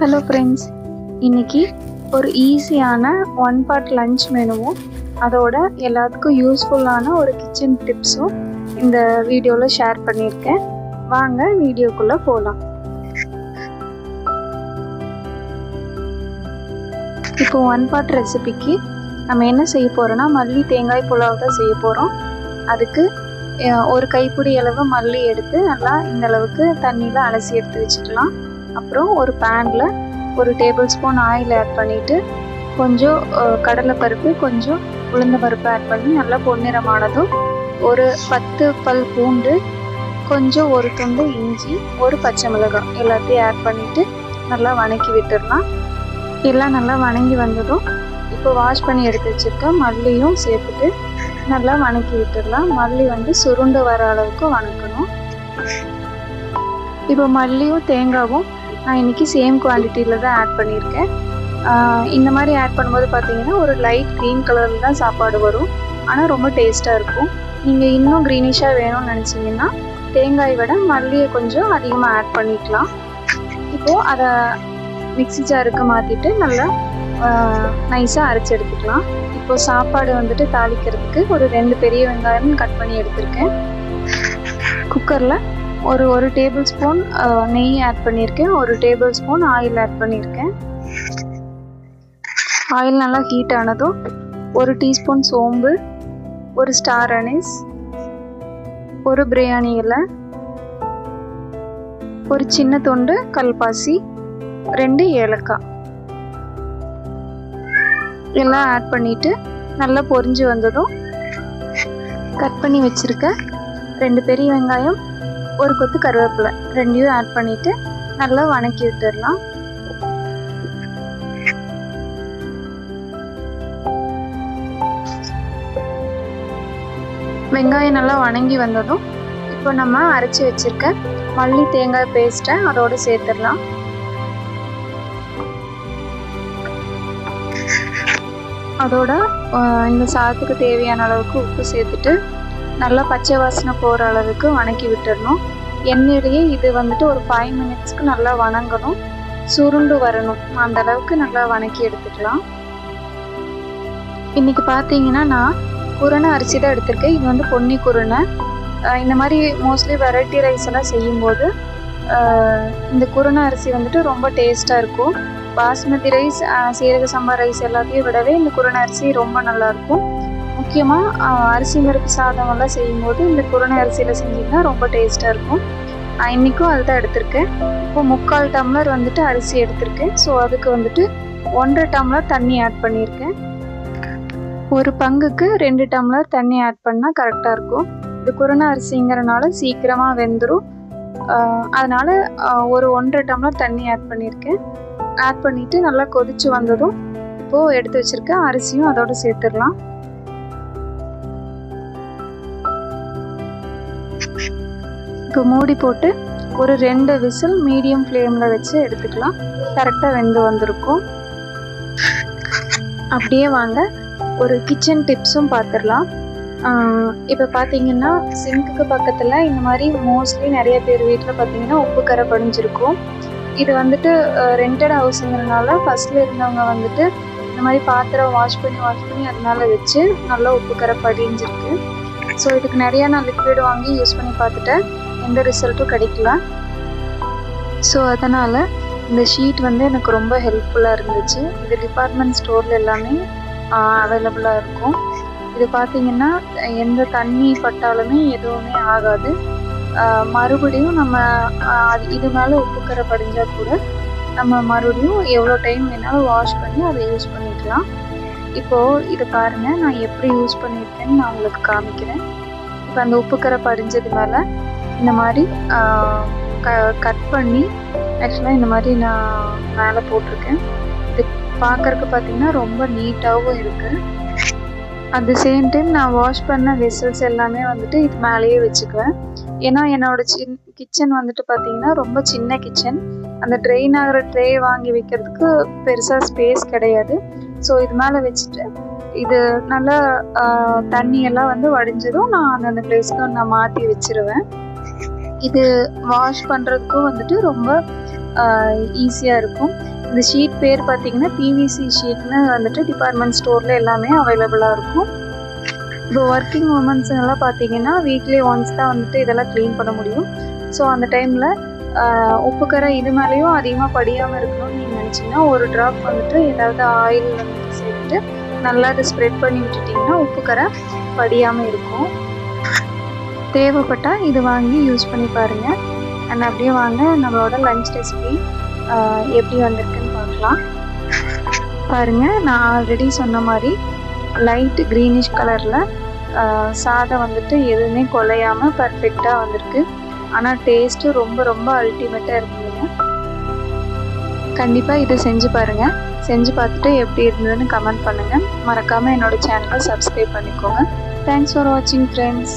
Hello friends, இன்னைக்கு ஒரு ஈஸியான ஒன் பார்ட் லஞ்ச் மெனுவும் அதோட எல்லாத்துக்கும் யூஸ்ஃபுல்லான ஒரு கிச்சன் டிப்ஸும் இந்த வீடியோவில் ஷேர் பண்ணியிருக்கேன். வாங்க வீடியோக்குள்ளே போகலாம். இப்போ ஒன் பார்ட் ரெசிபிக்கு நம்ம என்ன செய்ய போகிறோன்னா மல்லி தேங்காய் புலாவ் தான் செய்ய போகிறோம். அதுக்கு ஒரு கைப்பிடி அளவு மல்லி எடுத்து நல்லா இந்த அளவுக்கு தண்ணியில் அலசி எடுத்து வச்சுக்கலாம். அப்புறம் ஒரு பேனில் ஒரு டேபிள் ஸ்பூன் ஆயில் ஆட் பண்ணிவிட்டு கொஞ்சம் கடலைப்பருப்பு கொஞ்சம் உளுந்த பருப்பு ஆட் பண்ணி நல்லா பொன்னிறமானதும் ஒரு 10 பல் பூண்டு, கொஞ்சம் ஒரு துண்டு இஞ்சி, ஒரு பச்சை மிளகாய் எல்லாத்தையும் ஆட் பண்ணிவிட்டு நல்லா வணக்கி விட்டுடலாம். எல்லாம் நல்லா வணங்கி வந்ததும் இப்போ வாஷ் பண்ணி எடுத்து வச்சுருக்க மல்லியும் சேர்த்துட்டு நல்லா வணக்கி விட்டுடலாம். மல்லி சுருண்டு வர அளவுக்கு வணக்கணும். இப்போ மல்லியும் தேங்காவும் நான் இன்றைக்கி சேம் குவான்டிட்டியில் தான் ஆட் பண்ணியிருக்கேன். இந்த மாதிரி ஆட் பண்ணும்போது பார்த்தீங்கன்னா ஒரு லைட் க்ரீன் கலரில் தான் சாப்பாடு வரும். ஆனால் ரொம்ப டேஸ்ட்டாக இருக்கும். நீங்கள் இன்னும் க்ரீனிஷாக வேணும்னு நினச்சிங்கன்னா தேங்காய் விட மல்லியை கொஞ்சம் அதிகமாக ஆட் பண்ணிக்கலாம். இப்போது அதை மிக்ஸி ஜாருக்கு மாற்றிட்டு நல்லா நைஸாக அரைச்சி எடுத்துக்கலாம். இப்போது சாப்பாடு தாளிக்கிறதுக்கு ஒரு 2 பெரிய வெங்காயம் கட் பண்ணி எடுத்திருக்கேன். குக்கரில் ஒரு டேபிள் ஸ்பூன் நெய் ஆட் பண்ணியிருக்கேன். ஒரு டேபிள் ஸ்பூன் ஆயில் ஆட் பண்ணியிருக்கேன். ஆயில் நல்லா ஹீட் ஆனதும் ஒரு டீஸ்பூன் சோம்பு, ஒரு ஸ்டார் அனீஸ், ஒரு பிரியாணி இலை, ஒரு சின்ன துண்டு கல்பாசி, 2 ஏலக்காய் எல்லாம் ஆட் பண்ணிட்டு நல்லா பொரிஞ்சு வந்ததும் கட் பண்ணி வச்சிருக்க 2 பெரிய வெங்காயம், ஒரு கொத்து கருவேப்பிலை ரெண்டையும் ஆட் பண்ணிட்டு நல்லா வணக்கி விட்டுடலாம். வெங்காயம் நல்லா வணங்கி வந்ததும் இப்போ நம்ம அரைச்சி வச்சிருக்க மல்லி தேங்காய் பேஸ்ட்டை அதோடு சேர்த்துடலாம். அதோட இந்த சாதத்துக்கு தேவையான அளவுக்கு உப்பு சேர்த்துட்டு நல்லா பச்சை வாசனை போகிற அளவுக்கு வணக்கி விட்டுடணும். எண்ணெயிலேயே இது ஒரு 5 மினிட்ஸ்க்கு நல்லா வணங்கணும், சுருண்டு வரணும். அந்த அளவுக்கு நல்லா வணக்கி எடுத்துக்கலாம். இன்றைக்கி பார்த்தீங்கன்னா நான் குருணை அரிசி தான் எடுத்திருக்கேன். இது பொன்னி குருணை. இந்த மாதிரி மோஸ்ட்லி வெரைட்டி ரைஸ் எல்லாம் செய்யும்போது இந்த குருணை அரிசி ரொம்ப டேஸ்ட்டாக இருக்கும். பாஸ்மதி ரைஸ், சீரக சம்பா ரைஸ் எல்லாத்தையும் விடவே இந்த குருணை அரிசி ரொம்ப நல்லாயிருக்கும். முக்கியமாக அரிசி பருப்பு சாதம் எல்லாம் செய்யும்போது இந்த குருணை அரிசியில் செஞ்சிங்கன்னா ரொம்ப டேஸ்ட்டாக இருக்கும். நான் இன்றைக்கும் அதுதான் எடுத்திருக்கேன். இப்போ 3/4 டம்ளர் அரிசி எடுத்திருக்கேன். ஸோ அதுக்கு 1.5 டம்ளர் தண்ணி ஆட் பண்ணியிருக்கேன். ஒரு பங்குக்கு 2 டம்ளர் தண்ணி ஆட் பண்ணால் கரெக்டாக இருக்கும். இது குருணை அரிசிங்கிறனால சீக்கிரமாக வெந்துடும். அதனால் ஒரு 1.5 டம்ளர் தண்ணி ஆட் பண்ணியிருக்கேன். ஆட் பண்ணிவிட்டு நல்லா கொதிச்சு வந்ததும் இப்போது எடுத்து வச்சுருக்க அரிசியும் அதோடு சேர்த்துடலாம். இப்போ மூடி போட்டு ஒரு 2 விசில் மீடியம் ஃப்ளேமில் வச்சு எடுத்துக்கலாம். கரெக்டாக வெந்து வந்திருக்கும். அப்படியே வாங்க ஒரு கிச்சன் டிப்ஸும் பார்த்துடலாம். இப்போ பார்த்தீங்கன்னா சிங்க்குக்கு பக்கத்தில் இந்த மாதிரி மோஸ்ட்லி நிறைய பேர் வீட்டில் பார்த்தீங்கன்னா உப்பு கரை படிஞ்சிருக்கும். இது ரெண்டட் ஹவுஸுங்கிறதுனால ஃபஸ்ட்டில் இருந்தவங்க இந்த மாதிரி பாத்திரம் வாஷ் பண்ணி அதனால வச்சு நல்லா உப்பு கரை படிஞ்சிருக்கு. ஸோ இதுக்கு நிறையா நான் லிக்விட் வாங்கி யூஸ் பண்ணி பார்த்துட்டேன், எந்த ரிசல்ட்டும் கிடைக்கல. ஸோ அதனால் இந்த ஷீட் எனக்கு ரொம்ப ஹெல்ப்ஃபுல்லாக இருந்துச்சு. இது டிபார்ட்மெண்ட் ஸ்டோரில் எல்லாமே அவைலபிளாக இருக்கும். இது பார்த்திங்கன்னா எந்த தண்ணி பட்டாலுமே எதுவுமே ஆகாது. மறுபடியும் நம்ம இது மேலே உப்பு கரை படிஞ்சால் கூட நம்ம மறுபடியும் எவ்வளோ டைம் வேணாலும் வாஷ் பண்ணி அதை யூஸ் பண்ணிக்கலாம். இப்போது இதை பாருங்கள், நான் எப்படி யூஸ் பண்ணியிருக்கேன்னு நான் உங்களுக்கு காமிக்கிறேன். இப்போ அந்த உப்பு கரை படிஞ்சது மேலே இந்த மாதிரி கட் பண்ணி ஆக்சுவலாக இந்த மாதிரி நான் மேலே போட்டிருக்கேன். இது பார்க்குறதுக்கு பார்த்திங்கன்னா ரொம்ப நீட்டாகவும் இருக்குது. அட் த சேம் டைம் நான் வாஷ் பண்ண வெசல்ஸ் எல்லாமே இது மேலேயே வச்சுக்குவேன். ஏன்னா என்னோட கிச்சன் பார்த்தீங்கன்னா ரொம்ப சின்ன கிச்சன். அந்த ட்ரெயின் ஆகிற ட்ரே வாங்கி வைக்கிறதுக்கு பெருசாக ஸ்பேஸ் கிடையாது. ஸோ இது மேலே வச்சுட்டு இது நல்லா தண்ணியெல்லாம் வடிஞ்சதும் நான் அந்தந்த பிளேஸ்க்கு நான் மாற்றி வச்சிருவேன். இது வாஷ் பண்ணுறதுக்கும் ரொம்ப ஈஸியாக இருக்கும். இந்த ஷீட் பேர் பார்த்திங்கன்னா பிவிசி ஷீட்னு வந்துட்டு டிபார்ட்மெண்ட் ஸ்டோரில் எல்லாமே அவைலபிளாக இருக்கும். இப்போ ஒர்க்கிங் உமன்ஸ் எல்லாம் பார்த்தீங்கன்னா வீக்லி ஒன்ஸ் தான் வந்துட்டு இதெல்லாம் க்ளீன் பண்ண முடியும். ஸோ அந்த டைமில் உப்புக்கரை இது மேலேயும் அதிகமாக படியாமல் இருக்கணும்னு நீங்கள் நினச்சிங்கன்னா ஒரு ட்ராப் வந்துட்டு ஏதாவது ஆயில் வந்துட்டு சேர்த்துட்டு நல்லா அதை ஸ்ப்ரெட் பண்ணி விட்டுட்டிங்கன்னா உப்புக்கரை படியாமல் இருக்கும். தேவைப்பட்டால் இது வாங்கி யூஸ் பண்ணி பாருங்கள். அண்ட் அப்படியே வாங்க நம்மளோட லஞ்ச் ரெசிபி எப்படி வந்திருக்குன்னு பார்க்கலாம். பாருங்கள், நான் ஆல்ரெடி சொன்ன மாதிரி லைட் க்ரீனிஷ் கலரில் சாதம் வந்துட்டு எதுவுமே குலையாமல் பர்ஃபெக்டாக வந்திருக்கு. ஆனால் டேஸ்ட்டு ரொம்ப ரொம்ப அல்டிமேட்டாக இருந்ததுங்க. கண்டிப்பாக இதை செஞ்சு பாருங்கள். செஞ்சு பார்த்துட்டு எப்படி இருந்ததுன்னு கமெண்ட் பண்ணுங்கள். மறக்காமல் என்னோடய சேனலை சப்ஸ்கிரைப் பண்ணிக்கோங்க. தேங்க்ஸ் ஃபார் வாட்சிங் ஃப்ரெண்ட்ஸ்.